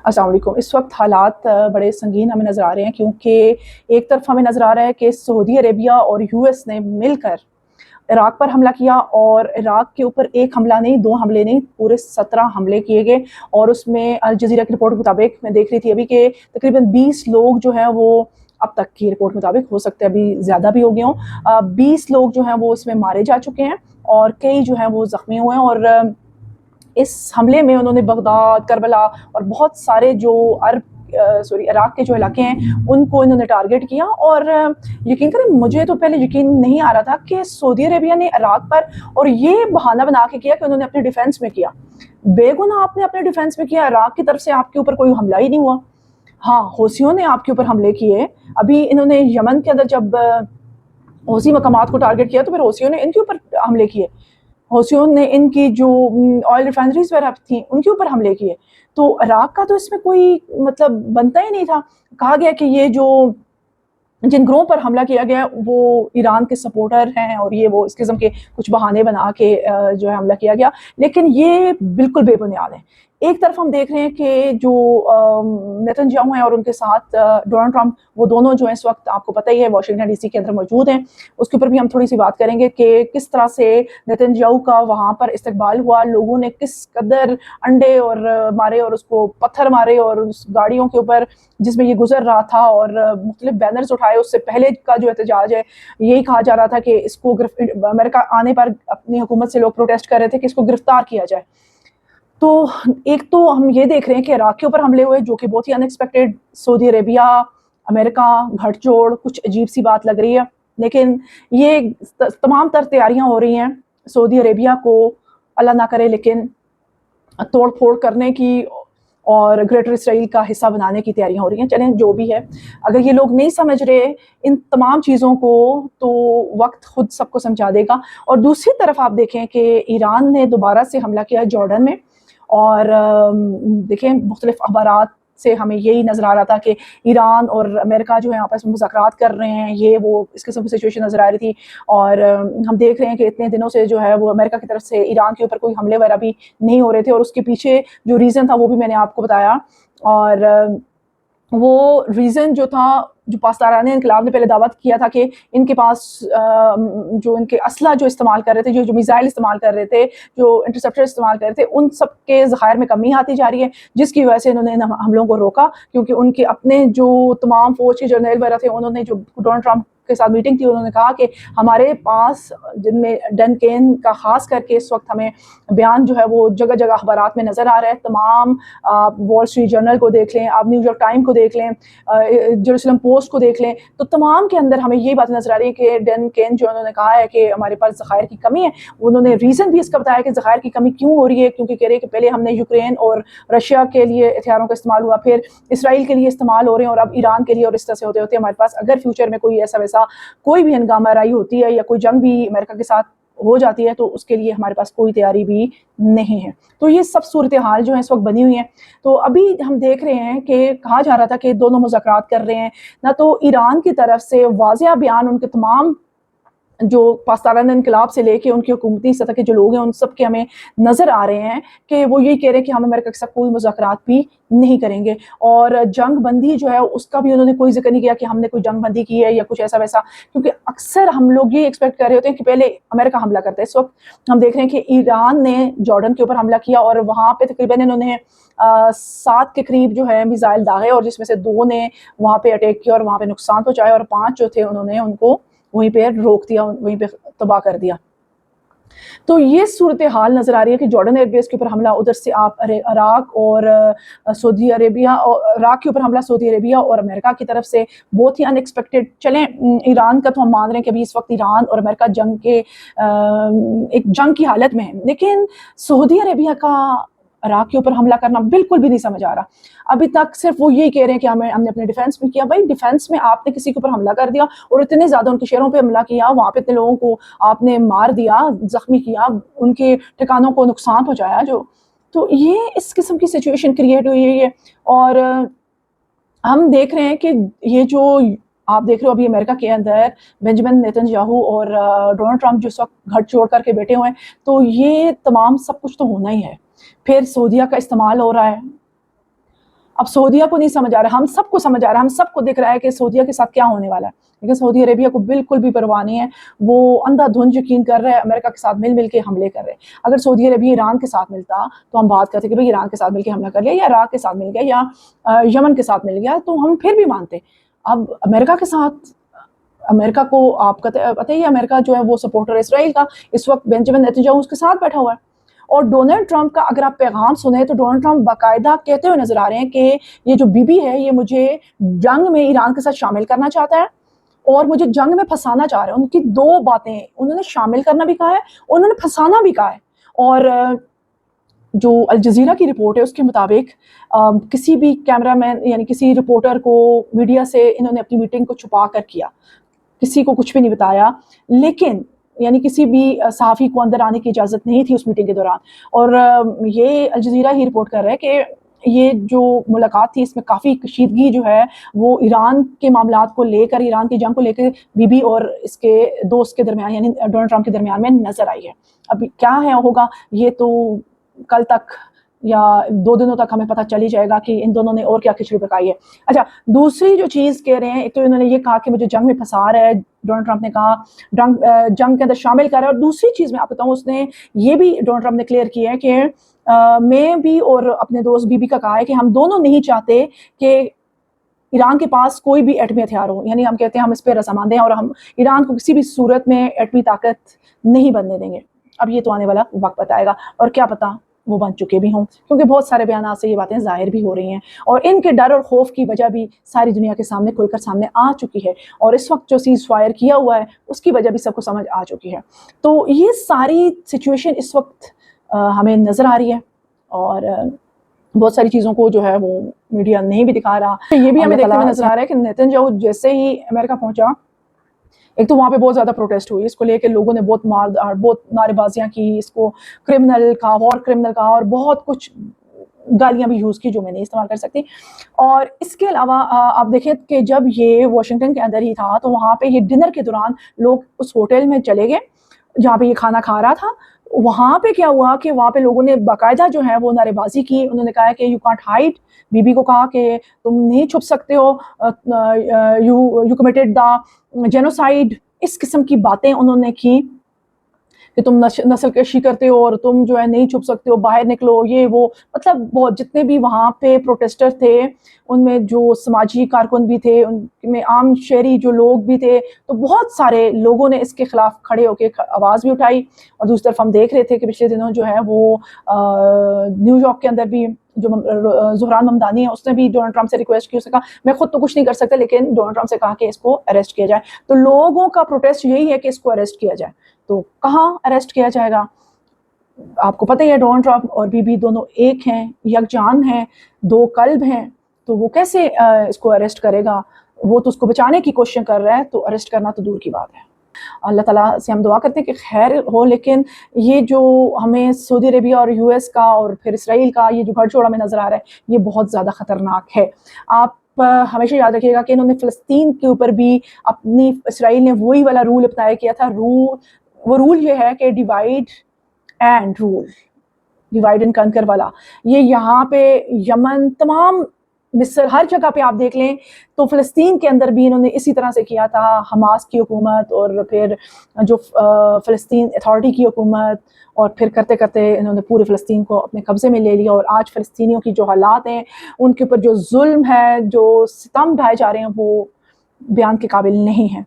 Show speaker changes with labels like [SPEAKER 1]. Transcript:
[SPEAKER 1] अस्सलाम वालेकुम। इस वक्त हालात बड़े संगीन हमें नज़र आ रहे हैं, क्योंकि एक तरफ हमें नज़र आ रहा है कि सऊदी अरेबिया और यूएस ने मिलकर इराक पर हमला किया, और इराक के ऊपर एक हमला नहीं, 2 हमले नहीं, पूरे 17 हमले किए गए। और उसमें अल जज़ीरा की रिपोर्ट के मुताबिक मैं देख रही थी अभी कि तकरीबन 20 लोग जो हैं वो, अब तक की रिपोर्ट के मुताबिक, हो सकता है अभी ज़्यादा भी हो गए हों, 20 लोग जो हैं वो इसमें मारे जा चुके हैं और कई जो हैं वो ज़ख्मी हुए हैं। और इस हमले में उन्होंने बगदाद, करबला और बहुत सारे जो इराक के जो इलाके हैं उनको इन्होंने टारगेट किया। और यकीन करें, मुझे तो पहले यकीन नहीं आ रहा था कि सऊदी अरेबिया ने इराक पर, और ये बहाना बना के किया कि उन्होंने अपने डिफेंस में किया। बेगुनाह आपने अपने डिफेंस में किया, इराक की तरफ से आपके ऊपर कोई हमला ही नहीं हुआ। हाँ, हौसियों ने आपके ऊपर हमले किए। अभी इन्होंने यमन के अंदर जब हौसी मकामात को टारगेट किया, तो फिर हौसियों ने इनके ऊपर हमले किए। हौसियों ने इनकी जो ऑयल रिफाइनरीज वगैरह थी उनके ऊपर हमले किए। तो इराक का तो इसमें कोई मतलब बनता ही नहीं था। कहा गया कि ये जो जिन ग्रोह पर हमला किया गया वो ईरान के सपोर्टर हैं, और ये वो इस किस्म के कुछ बहाने बना के जो है हमला किया गया, लेकिन ये बिल्कुल बेबुनियाद है। एक तरफ हम देख रहे हैं कि जो नेतन्याहू हैं और उनके साथ डोनाल्ड ट्रंप, वो दोनों जो है इस वक्त आपको पता ही है वाशिंगटन डीसी के अंदर मौजूद हैं। उसके ऊपर भी हम थोड़ी सी बात करेंगे कि किस तरह से नेतन्याहू का वहाँ पर इस्तकबाल हुआ, लोगों ने किस कदर अंडे और मारे और उसको पत्थर मारे, और उस गाड़ियों के ऊपर जिसमें ये गुजर रहा था और मुख्तलिफ बैनर्स उठाए। उससे पहले का जो एहतजाज है, यही कहा जा रहा था कि इसको अमेरिका आने पर अपनी हुकूमत से लोग प्रोटेस्ट कर रहे थे कि इसको गिरफ्तार किया जाए। तो एक तो हम ये देख रहे हैं कि इराक के ऊपर हमले हुए, जो कि बहुत ही अनएक्सपेक्टेड, सऊदी अरेबिया, अमेरिका, घटजोड़, कुछ अजीब सी बात लग रही है। लेकिन ये तमाम तर तैयारियां हो रही हैं सऊदी अरेबिया को, अल्लाह ना करे लेकिन, तोड़ फोड़ करने की और ग्रेटर इसराइल का हिस्सा बनाने की तैयारियां हो रही हैं। चलें, जो भी है, अगर ये लोग नहीं समझ रहे इन तमाम चीज़ों को, तो वक्त खुद सबको समझा देगा। और दूसरी तरफ आप देखें कि ईरान ने दोबारा से हमला किया जॉर्डन में, और देखें मुख्तलिफ अखबारात से हमें यही नज़र आ रहा था कि ईरान और अमेरिका जो है आपस में मुज़ाकरात कर रहे हैं, ये वो इस किस्म की सिचुएशन नज़र आ रही थी। और हम देख रहे हैं कि इतने दिनों से जो है वो अमेरिका की तरफ से ईरान के ऊपर कोई हमले वगैरह भी नहीं हो रहे थे, और उसके पीछे जो रीज़न था वो भी मैंने आपको बताया। और वो रीज़न जो था, जो पासदारान इनकलाब ने पहले दावा किया था कि इनके पास जो इनके असला जो इस्तेमाल कर रहे थे, जो मिसाइल इस्तेमाल कर रहे थे, जो इंटरसेप्टर इस्तेमाल कर रहे थे, उन सब के ज़खायर में कमी आती जा रही है, जिसकी वजह से इन्होंने इन हमलों को रोका। क्योंकि उनके अपने जो तमाम फ़ौज के जर्नल वगैरह थे, उन्होंने जो डोनाल्ड ट्रंप के साथ मीटिंग थी, उन्होंने कहा कि हमारे पास, जिनमें डन केन का ख़ास करके इस वक्त हमें बयान जो है वो जगह जगह अखबारात में नज़र आ रहा है। तमाम वॉल स्ट्रीट जर्नल को देख लें, आप न्यूयॉर्क टाइम को देख लें, जेरूसलम पोस्ट को देख लें, तो तमाम के अंदर हमें यही बात नजर आ रही है कि डन केन जो उन्होंने कहा है कि हमारे पास ज़खायर की कमी है। उन्होंने रीज़न भी इसका बताया कि ज़खायर की कमी क्यों हो रही है, क्योंकि कह रहे हैं कि पहले हमने यूक्रेन और रशिया के लिए हथियारों का इस्तेमाल हुआ, फिर इसराइल के लिए इस्तेमाल हो रहे हैं, और अब ईरान के लिए, और इस तरह से होते होते हमारे पास अगर फ्यूचर में कोई ऐसा वैसा कोई भी हंगामा राई होती है या कोई जंग भी अमेरिका के साथ हो जाती है, तो उसके लिए हमारे पास कोई तैयारी भी नहीं है। तो ये सब सूरत हाल जो है इस वक्त बनी हुई है। तो अभी हम देख रहे हैं कि कहा जा रहा था कि दोनों मुज़ाकरात कर रहे हैं, ना तो ईरान की तरफ से वाज़ेह बयान उनके तमाम जो पासदारान इनकलाब से लेके उनकी हुकूमती सतह के जो लोग हैं उन सब के हमें नज़र आ रहे हैं कि वो यही कह रहे हैं कि हम अमेरिका के साथ कोई मुज़ाकरात भी नहीं करेंगे। और जंग बंदी जो है उसका भी उन्होंने कोई जिक्र नहीं किया कि हमने कोई जंग बंदी की है या कुछ ऐसा वैसा, क्योंकि अक्सर हम लोग ये एक्सपेक्ट कर रहे होते हैं कि पहले अमेरिका हमला करता है। इस वक्त हम देख रहे हैं कि ईरान ने जॉर्डन के ऊपर हमला किया, और वहाँ पे तकरीबन इन्होंने 7 के करीब जो है मिसाइल दागे, और जिसमें से 2 ने वहाँ पे अटैक किया और वहाँ पे नुकसान पहुँचाया, और 5 जो थे उन्होंने उनको वहीं पे रोक दिया, वहीं पे तबाह कर दिया। तो ये सूरत हाल नज़र आ रही है कि जॉर्डन एयरबेस के ऊपर हमला, उधर से आप इराक और सऊदी अरेबिया, और इराक के ऊपर हमला सऊदी अरेबिया और अमेरिका की तरफ से, बहुत ही अनएक्सपेक्टेड। चलें, ईरान का तो हम मान रहे हैं कि अभी इस वक्त ईरान और अमेरिका जंग के एक जंग की हालत में है, लेकिन सऊदी अरेबिया का इराक के ऊपर हमला करना बिल्कुल भी नहीं समझ आ रहा। अभी तक सिर्फ वो यही कह रहे हैं कि हमने अपने डिफेंस में किया। भाई, डिफेंस में आपने किसी के ऊपर हमला कर दिया और इतने ज़्यादा उनके शहरों पे हमला किया, वहाँ पे इतने लोगों को आपने मार दिया, ज़ख्मी किया, उनके ठिकानों को नुकसान पहुँचाया, जो तो ये इस किस्म की सिचुएशन क्रिएट हुई है। और हम देख रहे हैं कि ये जो आप देख रहे हो अभी अमेरिका के अंदर बेंजामिन नेतन्याहू और डोनाल्ड ट्रंप जो इस वक्त घर छोड़ करके बैठे हुए हैं, तो ये तमाम सब कुछ तो होना ही है। फिर सऊदीया का इस्तेमाल हो रहा है, اب سعودیہ کو نہیں سمجھ آ رہا، ہم سب کو سمجھ آ رہا ہے، ہم سب کو دکھ رہا ہے کہ سعودیہ کے ساتھ کیا ہونے والا ہے، لیکن سعودی عربیہ کو بالکل بھی پرواہ نہیں ہے، وہ اندھا دھند یقین کر رہے ہیں، امریکہ کے ساتھ مل کے حملے کر رہے ہیں۔ اگر سعودی عربیہ ایران کے ساتھ ملتا تو ہم بات کرتے کہ بھئی ایران کے ساتھ مل کے حملہ کر لیا، یا عراق کے ساتھ مل گیا، یا یمن کے ساتھ مل گیا، تو ہم پھر بھی مانتے۔ اب امریکہ کے ساتھ، امریکہ کو آپ کو پتہ ہی ہے امریکہ جو ہے وہ سپورٹر اسرائیل کا، اس وقت بینجامن نیتنیاہو اس کے ساتھ بیٹھا ہوا ہے۔ اور ڈونلڈ ٹرمپ کا اگر آپ پیغام سنیں تو ڈونلڈ ٹرمپ باقاعدہ کہتے ہوئے نظر آ رہے ہیں کہ یہ جو بی بی ہے یہ مجھے جنگ میں ایران کے ساتھ شامل کرنا چاہتا ہے اور مجھے جنگ میں پھنسانا چاہ رہے ہیں۔ ان کی دو باتیں، انہوں نے شامل کرنا بھی کہا ہے، انہوں نے پھنسانا بھی کہا ہے۔ اور جو الجزیرہ کی رپورٹ ہے اس کے مطابق کسی بھی کیمرہ مین یعنی کسی رپورٹر کو میڈیا سے انہوں نے اپنی میٹنگ کو چھپا کر کیا، کسی کو کچھ بھی نہیں بتایا، لیکن یعنی کسی بھی صحافی کو اندر آنے کی اجازت نہیں تھی اس میٹنگ کے دوران۔ اور یہ الجزیرہ ہی رپورٹ کر رہا ہے کہ یہ جو ملاقات تھی اس میں کافی کشیدگی جو ہے وہ ایران کے معاملات کو لے کر، ایران کی جنگ کو لے کر بی بی اور اس کے دوست کے درمیان یعنی ڈونلڈ ٹرمپ کے درمیان میں نظر آئی ہے۔ اب کیا ہے ہوگا یہ تو کل تک یا 2 دنوں تک ہمیں پتہ چل ہی جائے گا کہ ان دونوں نے اور کیا کھچڑی پکائی ہے۔ اچھا، دوسری جو چیز کہہ رہے ہیں، ایک تو انہوں نے یہ کہا کہ مجھے جنگ میں پھنسا رہا ہے، ڈونلڈ ٹرمپ نے کہا جنگ کے اندر شامل کر رہا ہے، اور دوسری چیز میں آپ بتاؤں اس نے یہ بھی ڈونلڈ ٹرمپ نے کلیئر کیا ہے کہ میں بھی اور اپنے دوست بی بی کا کہا ہے کہ ہم دونوں نہیں چاہتے کہ ایران کے پاس کوئی بھی ایٹمی ہتھیار ہو، یعنی ہم کہتے ہیں ہم اس پہ رضامند ہیں اور ہم ایران کو کسی بھی صورت میں ایٹمی طاقت نہیں بننے دیں گے۔ اب یہ تو آنے والا وقت بتائے گا، اور کیا پتہ وہ بن چکے بھی ہوں، کیونکہ بہت سارے بیانات سے یہ باتیں ظاہر بھی ہو رہی ہیں، اور ان کے ڈر اور خوف کی وجہ بھی ساری دنیا کے سامنے کھل کر سامنے آ چکی ہے، اور اس وقت جو سیز فائر کیا ہوا ہے اس کی وجہ بھی سب کو سمجھ آ چکی ہے۔ تو یہ ساری سچویشن اس وقت ہمیں نظر آ رہی ہے، اور بہت ساری چیزوں کو جو ہے وہ میڈیا نہیں بھی دکھا رہا۔ یہ بھی ہمیں دیکھنے میں نظر آ رہا ہے کہ نیتنیاہو جیسے ہی امریکہ پہنچا، ایک تو وہاں پہ بہت زیادہ پروٹیسٹ ہوئی، اس کو لے کے لوگوں نے بہت نعرے بازیاں کی، اس کو کرمنل کہا، وار کرمنل کہا، اور بہت کچھ گالیاں بھی یوز کی جو میں نہیں استعمال کر سکتی۔ اور اس کے علاوہ آپ دیکھیں کہ جب یہ واشنگٹن کے اندر ہی تھا تو وہاں پہ یہ ڈنر کے دوران لوگ اس ہوٹل میں چلے گئے جہاں پہ یہ کھانا کھا رہا تھا۔ وہاں پہ کیا ہوا کہ وہاں پہ لوگوں نے باقاعدہ جو ہے وہ نعرے بازی کی، انہوں نے کہا کہ یو کانٹ ہائڈ، بی بی کو کہا کہ تم نہیں چھپ سکتے ہو، یو کمیٹڈ دا جینوسائیڈ، اس قسم کی باتیں انہوں نے کی کہ تم نسل کشی کرتے ہو اور تم جو ہے نہیں چھپ سکتے ہو، باہر نکلو، یہ وہ، مطلب بہت جتنے بھی وہاں پہ پروٹیسٹر تھے ان میں جو سماجی کارکن بھی تھے، ان میں عام شہری جو لوگ بھی تھے، تو بہت سارے لوگوں نے اس کے خلاف کھڑے ہو کے آواز بھی اٹھائی۔ اور دوسری طرف ہم دیکھ رہے تھے کہ پچھلے دنوں جو ہے وہ نیو یارک کے اندر بھی جو زہران ممدانی ہے اس نے بھی ڈونلڈ ٹرمپ سے ریکویسٹ کی، اس نے کہا میں خود تو کچھ نہیں کر سکتا لیکن ڈونلڈ ٹرمپ سے کہا کہ اس کو اریسٹ کیا جائے۔ تو لوگوں کا پروٹیسٹ یہی ہے کہ اس کو اریسٹ کیا جائے، تو کہاں اریسٹ کیا جائے گا؟ آپ کو پتہ ہی ہے ڈونلڈ ٹرمپ اور بی بی دونوں ایک ہیں، یکجان ہیں، دو قلب ہیں، تو وہ کیسے اس کو اریسٹ کرے گا؟ وہ تو اس کو بچانے کی کوشش کر رہا ہے، تو اریسٹ کرنا تو دور کی بات ہے۔ اللہ تعالیٰ سے ہم دعا کرتے ہیں کہ خیر ہو، لیکن یہ جو ہمیں سعودی عربیہ اور یو ایس کا اور پھر اسرائیل کا یہ جو گھڑ چھوڑا میں نظر آ رہا ہے یہ بہت زیادہ خطرناک ہے۔ آپ ہمیشہ یاد رکھیے گا کہ انہوں نے فلسطین کے اوپر بھی اپنی اسرائیل نے وہی والا رول اپنایا کیا تھا، وہ رول یہ ہے کہ divide and rule, divide and conquer والا۔ یہ یہاں پہ یمن، تمام مصر، ہر جگہ پہ آپ دیکھ لیں تو فلسطین کے اندر بھی انہوں نے اسی طرح سے کیا تھا، حماس کی حکومت اور پھر جو فلسطین اتھارٹی کی حکومت، اور پھر کرتے کرتے انہوں نے پورے فلسطین کو اپنے قبضے میں لے لیا، اور آج فلسطینیوں کی جو حالات ہیں، ان کے اوپر جو ظلم ہے، جو ستم ڈھائے جا رہے ہیں، وہ بیان کے قابل نہیں ہیں۔